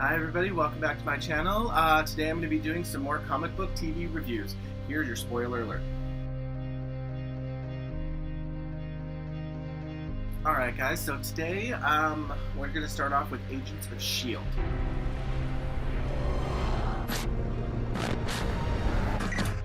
Hi everybody, welcome back to my channel. Today I'm going to be doing some more comic book TV reviews. Here's your spoiler alert. Alright guys, so today we're going to start off with Agents of S.H.I.E.L.D.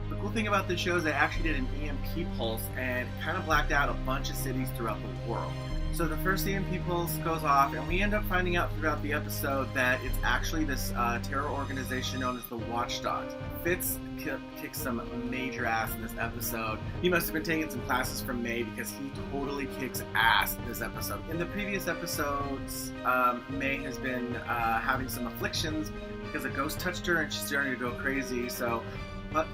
The cool thing about this show is they actually did an EMP pulse and kind of blacked out a bunch of cities throughout the world. So the first EMP pulse goes off, and we end up finding out throughout the episode that it's actually this terror organization known as the Watchdogs. Fitz kicks some major ass in this episode. He must have been taking some classes from May because he totally kicks ass in this episode. In the previous episodes, May has been having some afflictions because a ghost touched her and she's starting to go crazy. So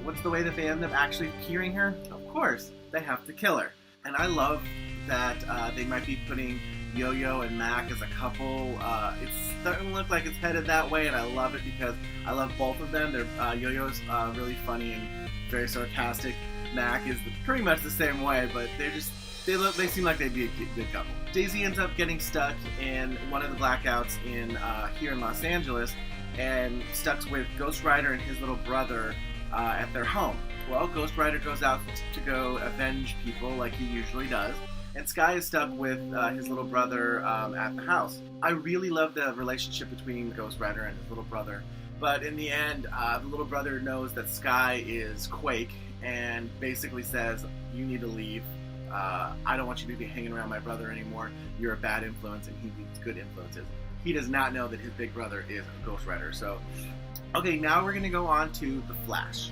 what's the way that they end up actually curing her? Of course, they have to kill her. And I love that they might be putting Yo-Yo and Mac as a couple. It's starting to look like it's headed that way, and I love it because I love both of them. Yo-Yo's really funny and very sarcastic. Mac is pretty much the same way, but they seem like they'd be a good couple. Daisy ends up getting stuck in one of the blackouts here in Los Angeles, and stuck with Ghost Rider and his little brother at their home. Well, Ghost Rider goes out to go avenge people like he usually does, and Sky is stuck with his little brother at the house. I really love the relationship between Ghost Rider and his little brother, but in the end, the little brother knows that Sky is Quake and basically says, "You need to leave. I don't want you to be hanging around my brother anymore. You're a bad influence, and he needs good influences." He does not know that his big brother is Ghost Rider. So, okay, now we're going to go on to The Flash.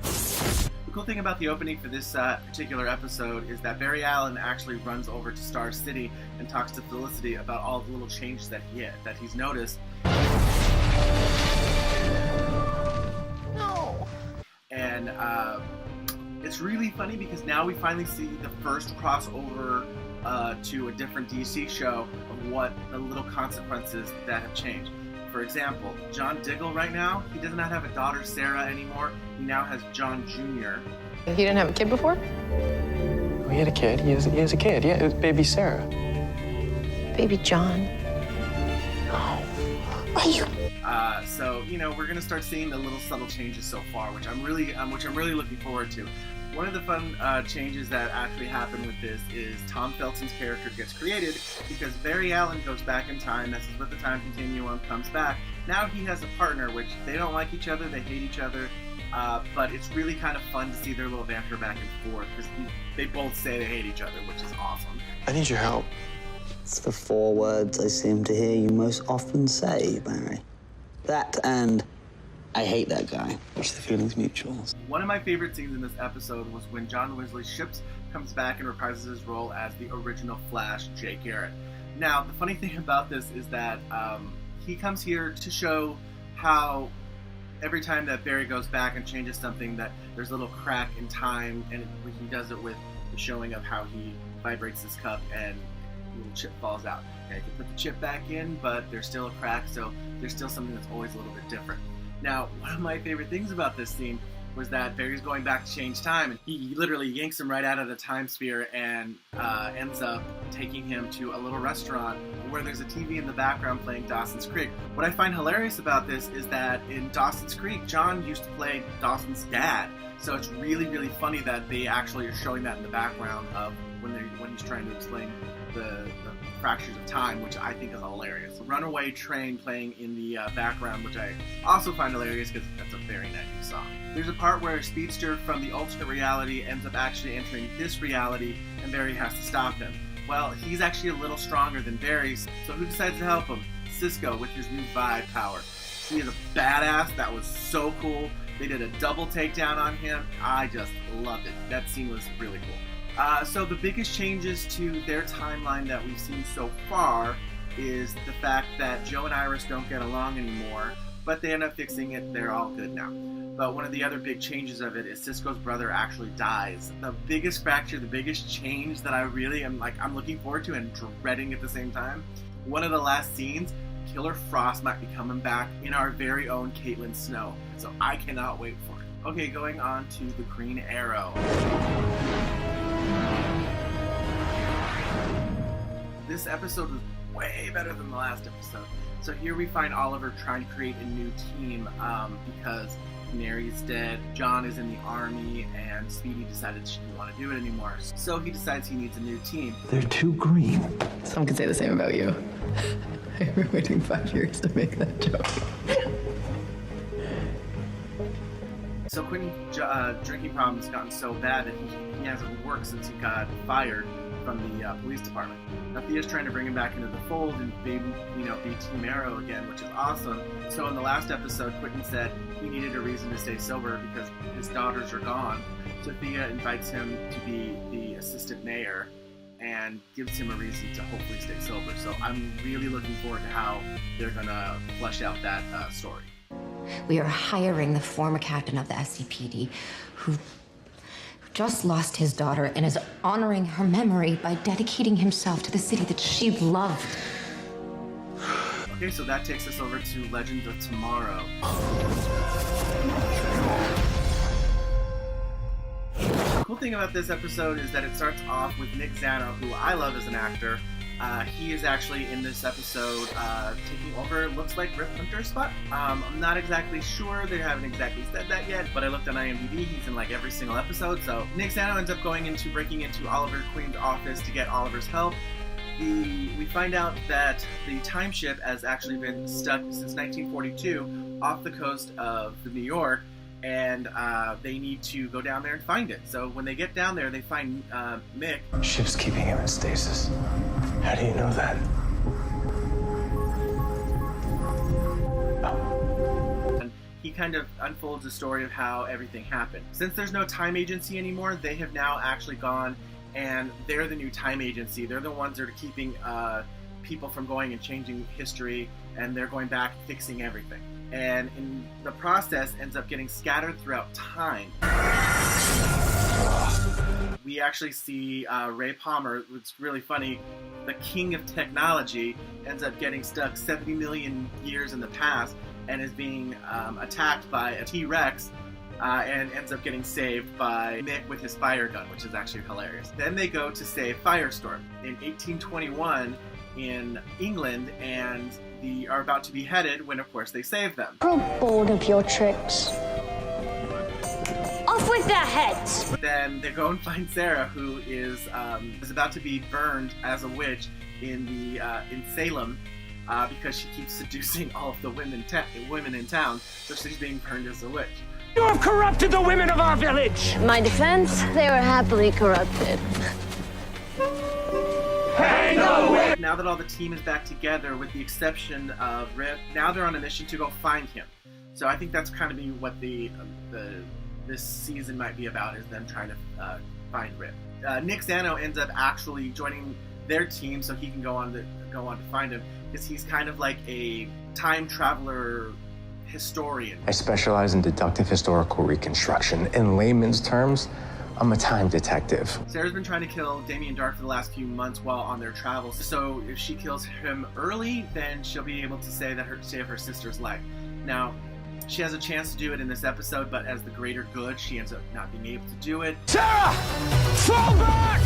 The cool thing about the opening for this particular episode is that Barry Allen actually runs over to Star City and talks to Felicity about all the little changes that he's noticed. No. And it's really funny because now we finally see the first crossover to a different DC show of what the little consequences that have changed. For example, John Diggle right now, he does not have a daughter Sarah anymore. He now has John Jr. He didn't have a kid before? Oh, he had a kid. He has a kid. Yeah, it was baby Sarah. Baby John. Oh. Are you? So we're gonna start seeing the little subtle changes so far, which I'm really looking forward to. One of the fun changes that actually happened with this is Tom Felton's character gets created because Barry Allen goes back in time, messes with the time continuum, comes back. Now he has a partner, which they don't like each other, they hate each other, but it's really kind of fun to see their little banter back and forth because they both say they hate each other, which is awesome. I need your help. It's the 4 words I seem to hear you most often say, Barry. That and I hate that guy. Which the feeling's mutual. One of my favorite scenes in this episode was when John Wesley Shipp comes back and reprises his role as the original Flash, Jay Garrick. Now, the funny thing about this is that he comes here to show how every time that Barry goes back and changes something, that there's a little crack in time, and he does it with the showing of how he vibrates his cup and a little chip falls out. And you can put the chip back in, but there's still a crack, so there's still something that's always a little bit different. Now, one of my favorite things about this scene was that Barry's going back to change time, and he literally yanks him right out of the time sphere and ends up taking him to a little restaurant where there's a TV in the background playing Dawson's Creek. What I find hilarious about this is that in Dawson's Creek, John used to play Dawson's dad, so it's really, really funny that they actually are showing that in the background of when he's trying to explain the fractures of time, which I think is hilarious. Runaway Train playing in the background, which I also find hilarious because that's a very 90s song. There's a part where a speedster from the alternate reality ends up actually entering this reality, and Barry has to stop him. Well, he's actually a little stronger than Barry, so who decides to help him? Cisco with his new vibe power. He is a badass. That was so cool. They did a double takedown on him. I just loved it. That scene was really cool. So the biggest changes to their timeline that we've seen so far is the fact that Joe and Iris don't get along anymore, but they end up fixing it. They're all good now. But one of the other big changes of it is Cisco's brother actually dies. The biggest fracture, the biggest change that I really am I'm looking forward to and dreading at the same time. One of the last scenes, Killer Frost might be coming back in our very own Caitlin Snow. So I cannot wait for it. Okay, going on to the Green Arrow. This episode was way better than the last episode. So here we find Oliver trying to create a new team because Canary's dead, John is in the army, and Speedy decided she didn't want to do it anymore. So he decides he needs a new team. They're too green. Some could say the same about you. I've been waiting 5 years to make that joke. So Quentin's drinking problem has gotten so bad that he hasn't worked since he got fired from the police department. Now Thea's trying to bring him back into the fold and be Team Arrow again, which is awesome. So in the last episode, Quentin said he needed a reason to stay sober because his daughters are gone. So Thea invites him to be the assistant mayor and gives him a reason to hopefully stay sober. So I'm really looking forward to how they're gonna flesh out that story. We are hiring the former captain of the SCPD who just lost his daughter and is honoring her memory by dedicating himself to the city that she loved. Okay, so that takes us over to Legends of Tomorrow. The cool thing about this episode is that it starts off with Nick Zano, who I love as an actor. He is actually in this episode taking over, looks like Rip Hunter's spot. I'm not exactly sure, they haven't exactly said that yet, but I looked on IMDb, he's in like every single episode. So Nick Zano ends up breaking into Oliver Queen's office to get Oliver's help. We find out that the time ship has actually been stuck since 1942 off the coast of New York, and they need to go down there and find it. So when they get down there, they find Mick. Ship's keeping him in stasis. How do you know that? And he kind of unfolds the story of how everything happened. Since there's no time agency anymore, they have now actually gone and they're the new time agency. They're the ones that are keeping people from going and changing history, and they're going back fixing everything. And in the process ends up getting scattered throughout time. We actually see Ray Palmer, it's really funny, the king of technology, ends up getting stuck 70 million years in the past and is being attacked by a T-Rex and ends up getting saved by Mick with his fire gun, which is actually hilarious. Then they go to save Firestorm in 1821 in England, and they are about to be beheaded when, of course, they save them. Grow bored of your tricks. Off with their heads! Then they go and find Sarah, who is about to be burned as a witch in Salem because she keeps seducing all of the women in town, so she's being burned as a witch. You have corrupted the women of our village! In my defense, they were happily corrupted. Now that all the team is back together, with the exception of Rip, now they're on a mission to go find him. So I think that's kind of what this season might be about, is them trying to find Rip. Nick Zano ends up actually joining their team so he can go on to find him, because he's kind of like a time traveler historian. I specialize in deductive historical reconstruction. In layman's terms, I'm a time detective. Sarah's been trying to kill Damien Dark for the last few months while on their travels. So if she kills him early, then she'll be able to save her sister's life. Now, she has a chance to do it in this episode, but as the greater good, she ends up not being able to do it. Sarah! Fall back!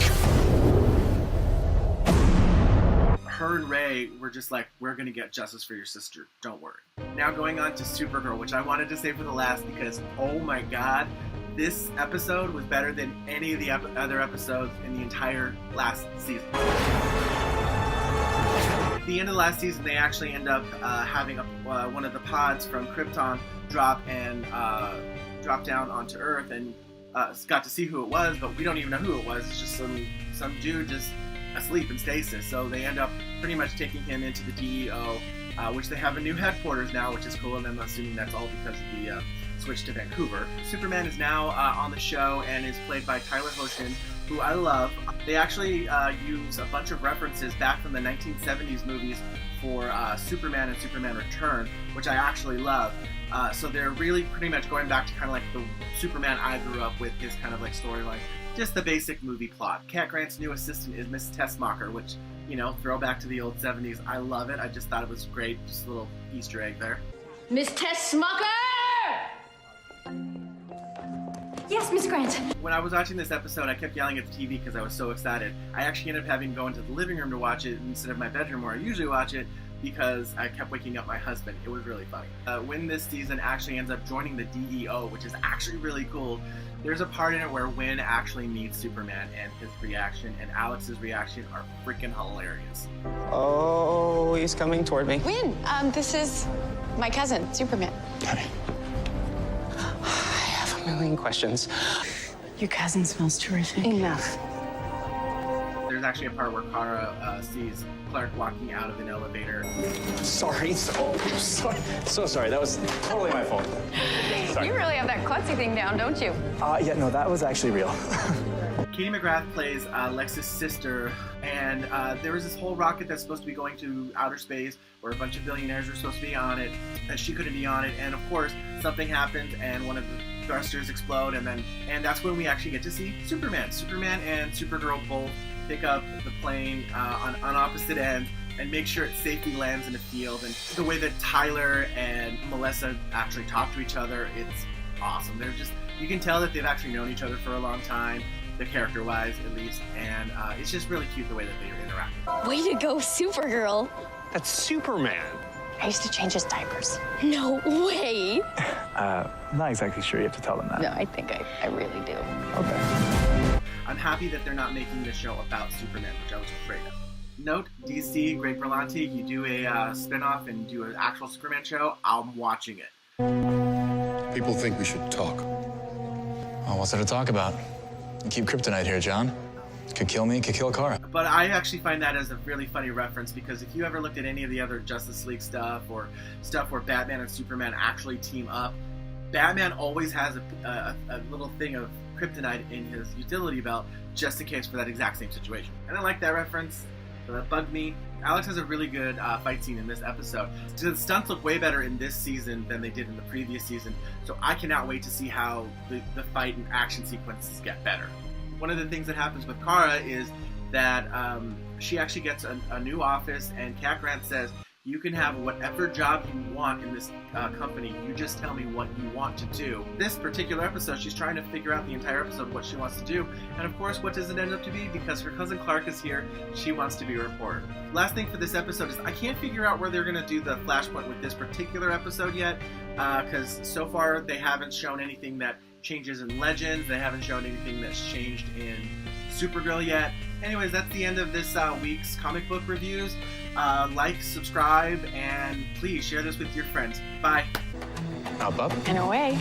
Her and Ray were just like, we're going to get justice for your sister. Don't worry. Now going on to Supergirl, which I wanted to say for the last because, oh my god, this episode was better than any of the other episodes in the entire last season. At the end of the last season, they actually end up having one of the pods from Krypton drop down onto Earth, and got to see who it was, but we don't even know who it was. It's just some dude just asleep in stasis. So they end up pretty much taking him into the DEO, which they have a new headquarters now, which is cool, and I'm assuming that's all because of the switch to Vancouver. Superman is now on the show and is played by Tyler Hoechlin, who I love. They actually use a bunch of references back from the 1970s movies for Superman and Superman Return, which I actually love. So they're really pretty much going back to kind of like the Superman I grew up with, his kind of like storyline. Just the basic movie plot. Cat Grant's new assistant is Miss Tessmacher, which, you know, throwback to the old 70s. I love it. I just thought it was great. Just a little Easter egg there. Miss Tessmacher! Yes, Miss Grant. When I was watching this episode, I kept yelling at the TV because I was so excited. I actually ended up having to go into the living room to watch it instead of my bedroom where I usually watch it because I kept waking up my husband. It was really funny. Wynn this season actually ends up joining the DEO, which is actually really cool. There's a part in it where Wynn actually meets Superman, and his reaction and Alex's reaction are freaking hilarious. Oh, he's coming toward me. Wynn, this is my cousin, Superman. Hi. I have a million questions. Your cousin smells terrific. Enough. There's actually a part where Kara sees Clark walking out of an elevator. Sorry, so sorry. That was totally my fault. Sorry. You really have that klutzy thing down, don't you? Yeah, no, that was actually real. Katie McGrath plays Lex's sister, and there was this whole rocket that's supposed to be going to outer space where a bunch of billionaires were supposed to be on it, and she couldn't be on it, and of course, something happened, and one of the thrusters explode, and that's when we actually get to see Superman. Superman and Supergirl both pick up the plane on opposite ends and make sure it safely lands in a field. And the way that Tyler and Melissa actually talk to each other, it's awesome. They're just, you can tell that they've actually known each other for a long time, the character-wise at least, and it's just really cute the way that they interact. Way to go, Supergirl. That's Superman. I used to change his diapers. No way. I'm not exactly sure. You have to tell them that. No, I think I really do. Okay. I'm happy that they're not making this show about Superman, which I was afraid of. Note, DC, Greg Berlanti, you do a spin-off and do an actual Superman show, I'm watching it. People think we should talk. Well, what's there to talk about? You keep kryptonite here, John. Could kill me, could kill Kara. But I actually find that as a really funny reference because if you ever looked at any of the other Justice League stuff or stuff where Batman and Superman actually team up, Batman always has a little thing of kryptonite in his utility belt just in case for that exact same situation. And I like that reference, so that bugged me. Alex has a really good fight scene in this episode. The stunts look way better in this season than they did in the previous season, so I cannot wait to see how the fight and action sequences get better. One of the things that happens with Kara is that she actually gets a new office, and Cat Grant says, you can have whatever job you want in this company. You just tell me what you want to do. This particular episode, she's trying to figure out the entire episode what she wants to do. And of course, what does it end up to be? Because her cousin Clark is here, she wants to be a reporter. Last thing for this episode is I can't figure out where they're going to do the Flashpoint with this particular episode yet. Because so far, they haven't shown anything that changes in Legends. They haven't shown anything that's changed in Supergirl yet. Anyways, that's the end of this week's comic book reviews. Like, subscribe, and please share this with your friends. Bye. Up. And away.